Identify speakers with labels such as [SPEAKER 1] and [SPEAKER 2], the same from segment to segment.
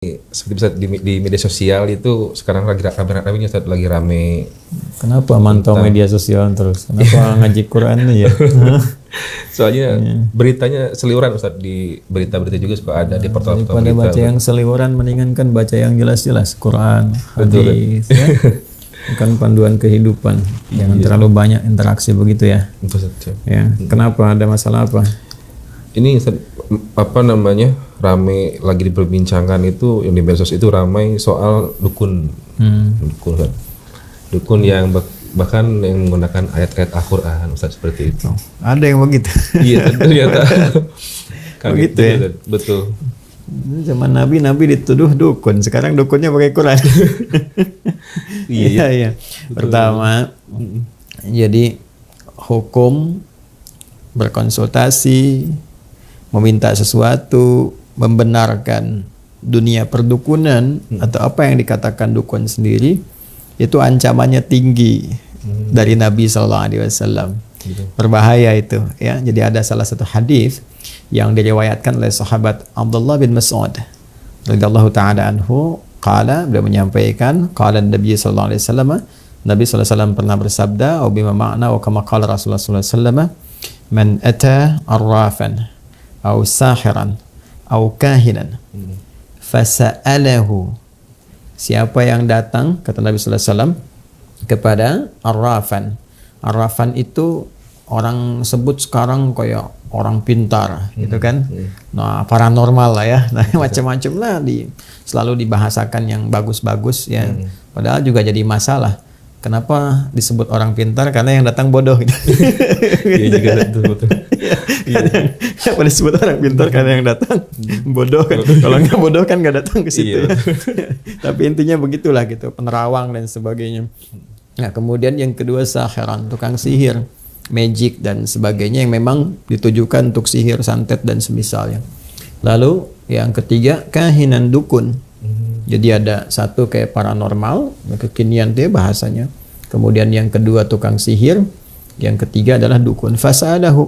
[SPEAKER 1] seperti bisa di media sosial itu sekarang lagi rame-rame Ustaz, lagi rame.
[SPEAKER 2] Kenapa mantau media sosial terus? Kenapa ngaji Quran ya?
[SPEAKER 1] Soalnya beritanya seliweran Ustaz, di berita-berita juga suka ada di portal-portal
[SPEAKER 2] Daripada
[SPEAKER 1] berita.
[SPEAKER 2] baca yang seliweran mendingan kan baca yang jelas-jelas, Quran, hadis, ya. Bukan panduan kehidupan. Jangan terlalu banyak interaksi begitu ya.
[SPEAKER 1] Betul, Ustaz.
[SPEAKER 2] Ya, kenapa, ada masalah apa?
[SPEAKER 1] Ini Ustaz, rame lagi diperbincangkan itu yang di medsos itu ramai soal dukun. Dukun Ustaz. Dukun yang bahkan yang menggunakan ayat-ayat Al-Qur'an Ustaz, seperti itu.
[SPEAKER 2] Ada yang begitu.
[SPEAKER 1] Iya, ternyata.
[SPEAKER 2] Begitu ya?
[SPEAKER 1] Ustaz. Betul.
[SPEAKER 2] Zaman Nabi dituduh dukun, sekarang dukunnya pakai Quran. Iya. Pertama, jadi hukum berkonsultasi, meminta sesuatu, membenarkan dunia perdukunan atau apa yang dikatakan dukun sendiri, itu ancamannya tinggi dari Nabi SAW. Berbahaya itu, ya. Jadi ada salah satu hadis yang diriwayatkan oleh sahabat Abdullah bin Mas'ud radhiyallahu taala anhu, beliau menyampaikan, qala Nabi sallallahu alaihi wasallam, Nabi sallallahu alaihi wasallam pernah bersabda, "Au bima ma'na wa kama qala Rasulullah sallallahu alaihi wasallam, man ata arrafan aw sahiran aw kahinan fasa'alahu." Siapa yang datang, kata Nabi sallallahu alaihi wasallam, kepada arrafan. Arrafan itu orang sebut sekarang kayak orang pintar, gitu kan. Nah, paranormal lah ya. Nah, macam-macam lah selalu dibahasakan yang bagus-bagus ya. Padahal juga jadi masalah. Kenapa disebut orang pintar? Karena yang datang bodoh gitu.
[SPEAKER 1] Iya juga betul.
[SPEAKER 2] Kenapa disebut orang pintar? Karena yang datang bodoh kan. Kalau nggak bodoh kan nggak datang ke situ.
[SPEAKER 1] Iya.
[SPEAKER 2] Tapi intinya begitulah gitu, penerawang dan sebagainya. Nah, kemudian yang kedua sahiran, tukang sihir, magic dan sebagainya yang memang ditujukan untuk sihir, santet dan semisalnya. Lalu yang ketiga kahinan, dukun. Jadi ada satu kayak paranormal, kekinian dia bahasanya. Kemudian yang kedua tukang sihir, yang ketiga adalah dukun. Fasadahu,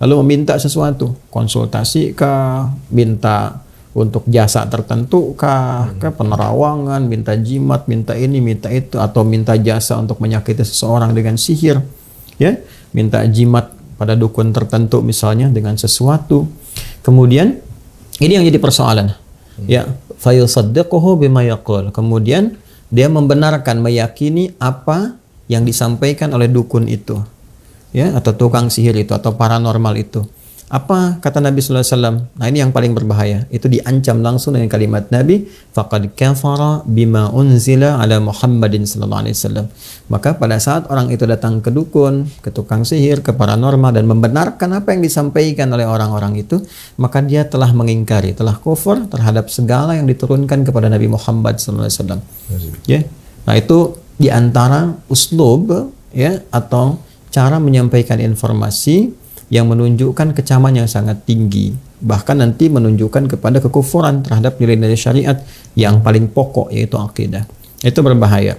[SPEAKER 2] lalu meminta sesuatu, konsultasi kah, minta untuk jasa tertentu kah, penerawangan, minta jimat, minta ini, minta itu, atau minta jasa untuk menyakiti seseorang dengan sihir, ya, minta jimat pada dukun tertentu misalnya dengan sesuatu. Kemudian ini yang jadi persoalan, ya, fayusaddiquhu bima yaqul. Kemudian dia membenarkan, meyakini apa yang disampaikan oleh dukun itu, ya, atau tukang sihir itu, atau paranormal itu. Apa kata Nabi sallallahu alaihi wasallam? Nah, ini yang paling berbahaya. Itu diancam langsung dengan kalimat Nabi, faqad kafara bima unzila ala Muhammadin sallallahu alaihi wasallam. Maka pada saat orang itu datang ke dukun, ke tukang sihir, ke paranormal dan membenarkan apa yang disampaikan oleh orang-orang itu, maka dia telah mengingkari, telah kufur terhadap segala yang diturunkan kepada Nabi Muhammad sallallahu alaihi wasallam. Ya. Nah, itu di antara uslub, ya, atau cara menyampaikan informasi yang menunjukkan kecaman yang sangat tinggi, bahkan nanti menunjukkan kepada kekufuran terhadap nilai-nilai syariat yang paling pokok, yaitu akidah. Itu berbahaya.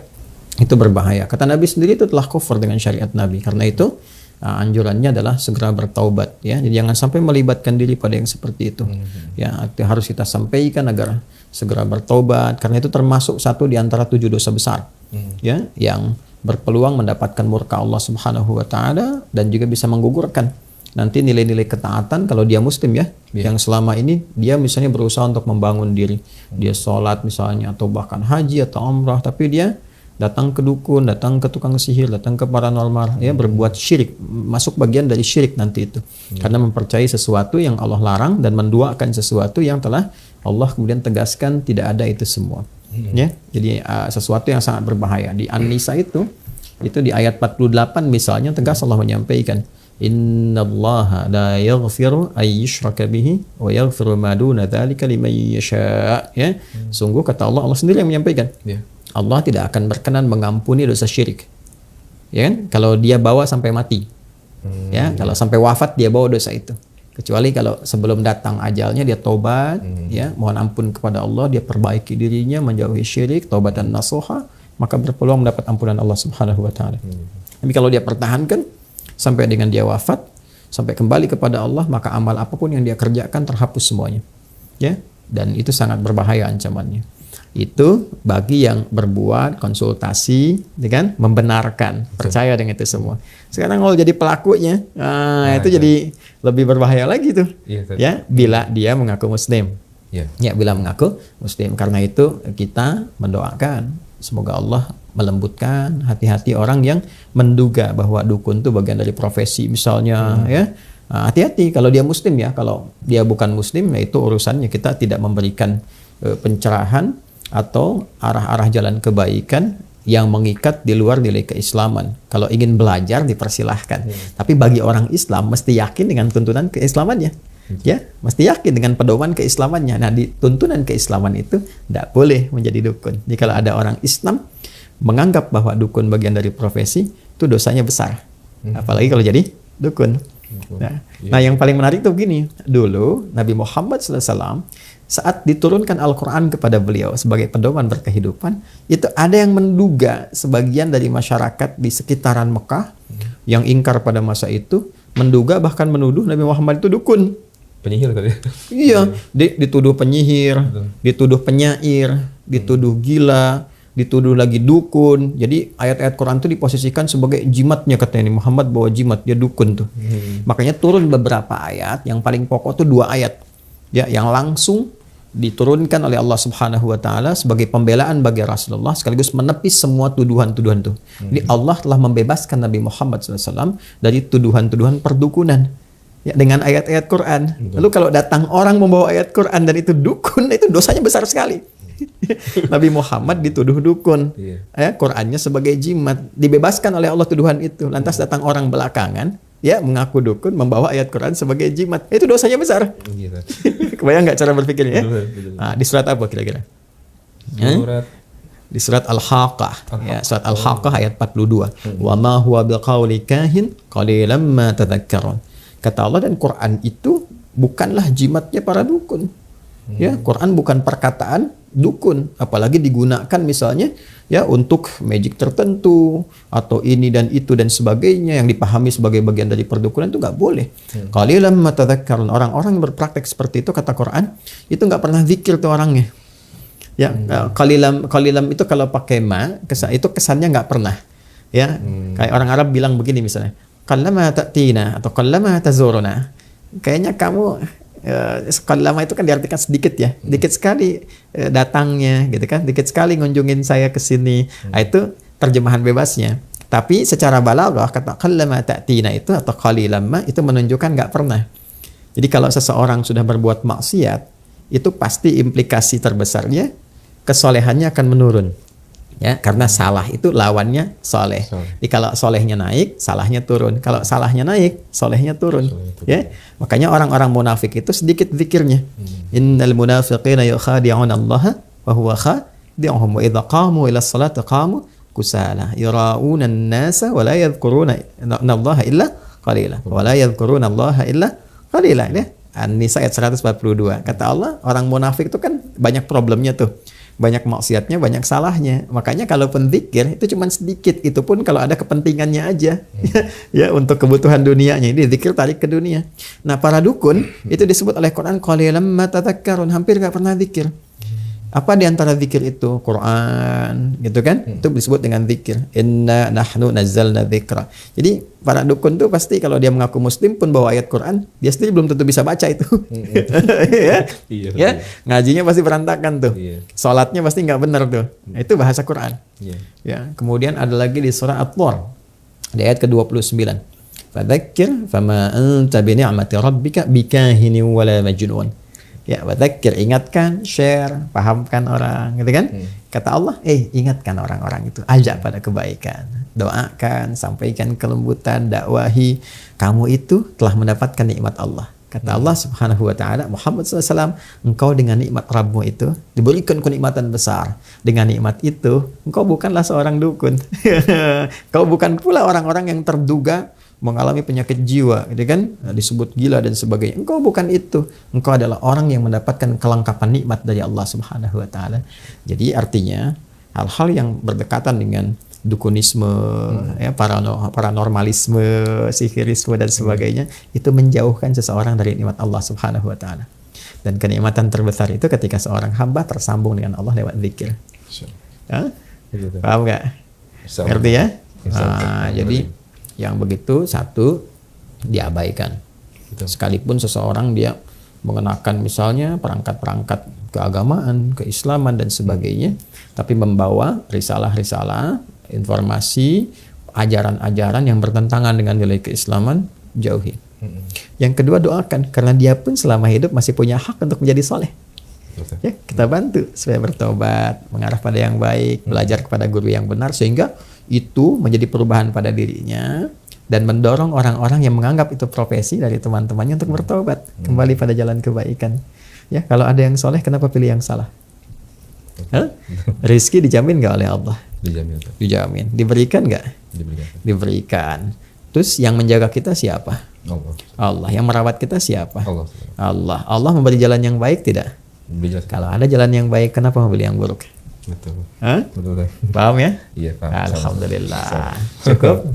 [SPEAKER 2] Itu berbahaya. Kata Nabi sendiri itu telah kufur dengan syariat Nabi. Karena itu anjurannya adalah segera bertaubat, ya. Jadi jangan sampai melibatkan diri pada yang seperti itu. Ya, harus kita sampaikan agar segera bertaubat, karena itu termasuk satu di antara 7 dosa besar, ya, yang berpeluang mendapatkan murka Allah Subhanahu wa taala dan juga bisa menggugurkan nanti nilai-nilai ketaatan kalau dia muslim, ya, yang selama ini dia misalnya berusaha untuk membangun diri, dia sholat misalnya, atau bahkan haji atau umrah, tapi dia datang ke dukun, datang ke tukang sihir, datang ke paranormal, ya, berbuat syirik, masuk bagian dari syirik nanti itu, karena mempercayai sesuatu yang Allah larang dan menduakan sesuatu yang telah Allah kemudian tegaskan tidak ada itu semua, ya. Jadi sesuatu yang sangat berbahaya. Di An-Nisa itu di ayat 48 misalnya tegas Allah menyampaikan, innallaha la yaghfiru ay yushraka bihi wa yaghfiru ma duna dzalika liman yasha. Ya, sungguh kata Allah sendiri yang menyampaikan. Allah tidak akan berkenan mengampuni dosa syirik. Ya kan? Kalau dia bawa sampai mati. Ya, kalau sampai wafat dia bawa dosa itu. Kecuali kalau sebelum datang ajalnya dia tobat, ya, mohon ampun kepada Allah, dia perbaiki dirinya, menjauhi syirik, taubat dan nasuha, maka berpeluang mendapat ampunan Allah Subhanahu wa taala. Tapi kalau dia pertahankan sampai dengan dia wafat, sampai kembali kepada Allah, maka amal apapun yang dia kerjakan terhapus semuanya. Ya, dan itu sangat berbahaya ancamannya. Itu bagi yang berbuat konsultasi, kan, membenarkan, percaya dengan itu semua. Sekarang kalau jadi pelakunya, itu jadi lebih berbahaya lagi tuh, ya, bila dia mengaku Muslim, ya, bila mengaku Muslim. Karena itu kita mendoakan semoga Allah melembutkan hati-hati orang yang menduga bahwa dukun itu bagian dari profesi, misalnya, ya. Hati-hati kalau dia Muslim ya, kalau dia bukan Muslim, ya itu urusannya. Kita tidak memberikan pencerahan atau arah-arah jalan kebaikan yang mengikat di luar nilai keislaman. Kalau ingin belajar dipersilahkan. Tapi bagi orang Islam mesti yakin dengan tuntunan keislamannya. Ya, mesti yakin dengan pedoman keislamannya. Nah, di tuntunan keislaman itu tidak boleh menjadi dukun. Jadi kalau ada orang Islam menganggap bahwa dukun bagian dari profesi, itu dosanya besar. Apalagi kalau jadi dukun. Nah, yang paling menarik tuh begini. Dulu Nabi Muhammad SAW saat diturunkan Al-Quran kepada beliau sebagai pedoman berkehidupan, itu ada yang menduga, sebagian dari masyarakat di sekitaran Mekah yang ingkar pada masa itu, menduga bahkan menuduh Nabi Muhammad itu dukun.
[SPEAKER 1] Penyihir tadi.
[SPEAKER 2] Iya, dituduh penyihir, dituduh penyair, dituduh gila, dituduh lagi dukun. Jadi ayat-ayat Quran itu diposisikan sebagai jimatnya, katanya Muhammad bawa jimat, dia dukun tuh. Makanya turun beberapa ayat, yang paling pokok tuh 2 ayat. Ya, yang langsung diturunkan oleh Allah Subhanahu wa taala sebagai pembelaan bagi Rasulullah sekaligus menepis semua tuduhan-tuduhan itu. Jadi Allah telah membebaskan Nabi Muhammad SAW dari tuduhan-tuduhan perdukunan. Ya, dengan ayat-ayat Quran. Lalu kalau datang orang membawa ayat Quran dan itu dukun, itu dosanya besar sekali. Nabi Muhammad dituduh dukun, ya, Qurannya sebagai jimat, dibebaskan oleh Allah tuduhan itu. Lantas datang orang belakangan, ya, mengaku dukun, membawa ayat Quran sebagai jimat, itu dosanya besar. Kebayang nggak cara berpikirnya? Ya? Nah, di surat apa kira-kira? Di surat Al-Haqqah, ya, surat Al-Haqqah ayat 42. Wa ma huwa biqauli kahin qalilan ma tadhakkarun. Kata Allah, dan Quran itu bukanlah jimatnya para dukun. Ya, Quran bukan perkataan dukun, apalagi digunakan misalnya, ya, untuk magic tertentu atau ini dan itu dan sebagainya yang dipahami sebagai bagian dari perdukunan, itu nggak boleh. Qalilan ma tadhakkarun. Orang-orang yang berpraktek seperti itu, kata Quran, itu nggak pernah zikir tuh orangnya. Ya, qalilan itu kalau pakai ma, itu kesannya nggak pernah. Ya, kayak orang Arab bilang begini misalnya, qallama ta'tina atau qallama tazuruna. Kayaknya kamu lama itu kan diartikan sedikit ya, dikit sekali datangnya gitu kan, dikit sekali ngunjungin saya ke sini. Nah, itu terjemahan bebasnya. Tapi secara balaghah kata qallama ta'tina itu atau qalilan ma itu menunjukkan nggak pernah. Jadi kalau seseorang sudah berbuat maksiat, itu pasti implikasi terbesarnya kesolehannya akan menurun. Ya, karena salah itu lawannya soleh. Jadi kalau solehnya naik, salahnya turun. Kalau salahnya naik, solehnya turun. Ya, makanya orang-orang munafik itu sedikit zikirnya. Innal munafiqina yukhadi'una Allah wa huwa khadi'uhum wa idza qamu ila sholati qamu kusala yura'una an-nasa wa la yadhkuruna Allah illa qalila wa la yadhkuruna Allah illa qalila. Ya, An-Nisa ayat 142. Kata Allah, orang munafik itu kan banyak problemnya tuh. Banyak maksiatnya, banyak salahnya. Makanya kalaupun zikir itu cuma sedikit, itu pun kalau ada kepentingannya aja. Ya, untuk kebutuhan dunianya. Ini zikir tarik ke dunia. Nah, para dukun itu disebut oleh Quran qalilan ma tadhakkarun, hampir nggak pernah zikir. Apa di antara zikir itu? Quran, gitu kan? Itu disebut dengan zikir. Inna nahnu nazzalna dzikra. Jadi para dukun tuh pasti kalau dia mengaku muslim pun bawa ayat Quran, dia sendiri belum tentu bisa baca itu. Ya, ngajinya pasti berantakan tuh. Salatnya pasti nggak benar tuh. Nah, itu bahasa Quran. Ya, kemudian ada lagi di surah At-Tur, di ayat ke-29. Fadzakir fama anta bi ni'mati rabbika bikahinin wala majnun. Ya, wadzakir, ingatkan, share, pahamkan orang, gitu kan? Kata Allah, ingatkan orang-orang itu, ajak pada kebaikan, doakan, sampaikan kelembutan, dakwahi. Kamu itu telah mendapatkan nikmat Allah. Kata Allah Subhanahu wa taala, Muhammad SAW, engkau dengan nikmat Rabbmu itu diberikan kenikmatan besar. Dengan nikmat itu, engkau bukanlah seorang dukun. Kau bukan pula orang-orang yang terduga mengalami penyakit jiwa, gitu kan, disebut gila dan sebagainya. Engkau bukan itu. Engkau adalah orang yang mendapatkan kelengkapan nikmat dari Allah Subhanahu wa taala. Jadi artinya hal-hal yang berdekatan dengan dukunisme, ya, paranormalisme, sihirisme dan sebagainya, itu menjauhkan seseorang dari nikmat Allah Subhanahu wa taala. Dan kenikmatan terbesar itu ketika seorang hamba tersambung dengan Allah lewat zikir. Hah? Paham nggak? Ngerti ya? Jadi yang begitu satu diabaikan. Sekalipun seseorang dia mengenakan misalnya perangkat-perangkat keagamaan, keislaman dan sebagainya, tapi membawa risalah-risalah, informasi, ajaran-ajaran yang bertentangan dengan nilai keislaman, jauhi. Yang kedua, doakan, karena dia pun selama hidup masih punya hak untuk menjadi soleh. Ya, kita bantu supaya bertobat, mengarah pada yang baik, belajar kepada guru yang benar, sehingga itu menjadi perubahan pada dirinya dan mendorong orang-orang yang menganggap itu profesi dari teman-temannya untuk bertobat, kembali pada jalan kebaikan. Ya, kalau ada yang soleh, kenapa pilih yang salah? Rizki dijamin nggak oleh Allah? Dijamin. Diberikan nggak? Diberikan. Terus yang menjaga kita siapa? Allah. Yang merawat kita siapa? Allah. Allah memberi jalan yang baik tidak? Kalau ada jalan yang baik, kenapa membeli yang buruk?
[SPEAKER 1] Betul.
[SPEAKER 2] Hah?
[SPEAKER 1] Betul.
[SPEAKER 2] Paham ya?
[SPEAKER 1] Iya, paham.
[SPEAKER 2] Alhamdulillah. Cukup?